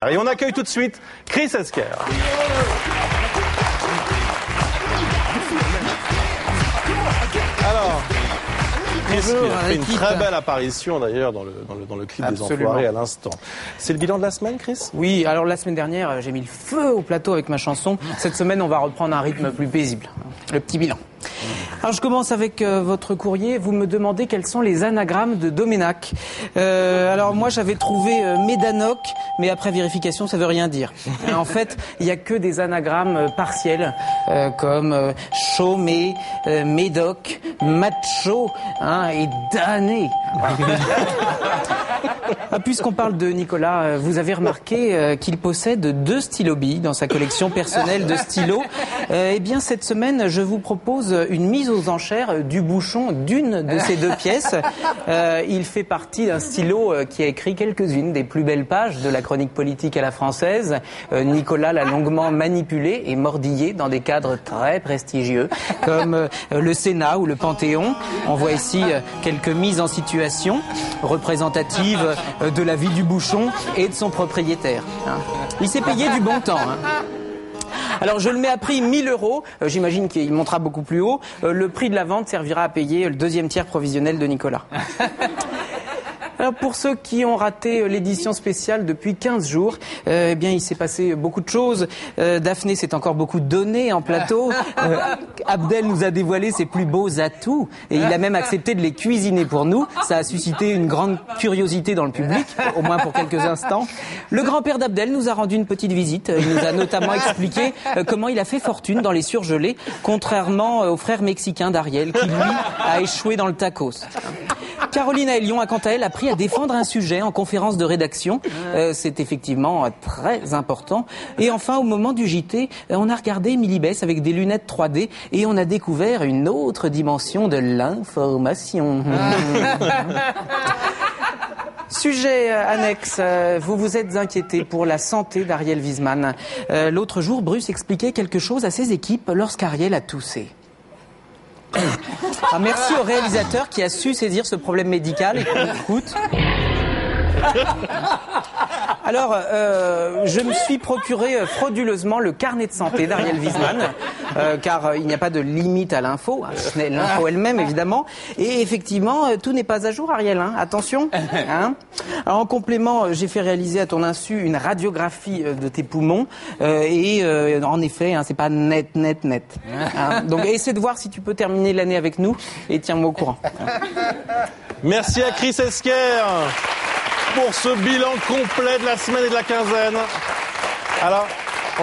Et on accueille tout de suite Chris Esquer. Alors, Chris qui a fait une très belle apparition d'ailleurs dans le clip des Enfoirés à l'instant. C'est le bilan de la semaine, Chris? Oui, alors la semaine dernière, j'ai mis le feu au plateau avec ma chanson. Cette semaine, on va reprendre un rythme plus paisible. Le petit bilan. Alors je commence avec votre courrier. Vous me demandez quels sont les anagrammes de Doménac. Alors moi j'avais trouvé Médanoc, mais après vérification ça veut rien dire. En fait il n'y a que des anagrammes partiels comme chômé, médoc, macho et damné. Puisqu'on parle de Nicolas, vous avez remarqué qu'il possède 2 stylos-billes dans sa collection personnelle de stylos. Eh bien cette semaine je vous propose une mise aux enchères du bouchon d'une de ces 2 pièces. Il fait partie d'un stylo qui a écrit quelques-unes des plus belles pages de la chronique politique à la française. Nicolas l'a longuement manipulé et mordillé dans des cadres très prestigieux comme le Sénat ou le Panthéon. On voit ici quelques mises en situation représentatives de la vie du bouchon et de son propriétaire. Il s'est payé du bon temps. Alors je le mets à prix 1 000 €, j'imagine qu'il montera beaucoup plus haut. Le prix de la vente servira à payer le 2e tiers provisionnel de Nicolas. Alors pour ceux qui ont raté l'édition spéciale depuis 15 jours, eh bien il s'est passé beaucoup de choses. Daphné s'est encore beaucoup donné en plateau. Abdel nous a dévoilé ses plus beaux atouts et il a même accepté de les cuisiner pour nous. Ça a suscité une grande curiosité dans le public, au moins pour quelques instants. Le grand-père d'Abdel nous a rendu une petite visite. Il nous a notamment expliqué comment il a fait fortune dans les surgelés, contrairement au frère mexicain d'Ariel qui lui a échoué dans le tacos. Caroline Aelion a quant à elle appris à défendre un sujet en conférence de rédaction. C'est effectivement très important. Et enfin, au moment du JT, on a regardé Émilie Bess avec des lunettes 3D et on a découvert une autre dimension de l'information. Sujet annexe, vous vous êtes inquiété pour la santé d'Ariel Wiesman. L'autre jour, Bruce expliquait quelque chose à ses équipes lorsqu'Ariel a toussé. Merci au réalisateur qui a su saisir ce problème médical et qu'on écoute. Alors, je me suis procuré frauduleusement le carnet de santé d'Ariel Wiesman, car il n'y a pas de limite à l'info, l'info elle-même évidemment. Et effectivement, tout n'est pas à jour, Ariel. Attention. Alors, en complément, j'ai fait réaliser à ton insu une radiographie de tes poumons, et en effet, c'est pas net. Donc, essaie de voir si tu peux terminer l'année avec nous et tiens-moi au courant. Merci à Chris Esquer pour ce bilan complet de la semaine et de la quinzaine. Alors,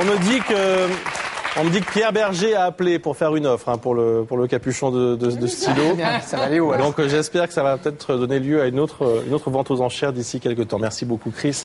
on me dit que Pierre Berger a appelé pour faire une offre pour le capuchon de stylo. Ça va aller où, alors ? Donc j'espère que ça va peut-être donner lieu à une autre vente aux enchères d'ici quelques temps. Merci beaucoup, Chris.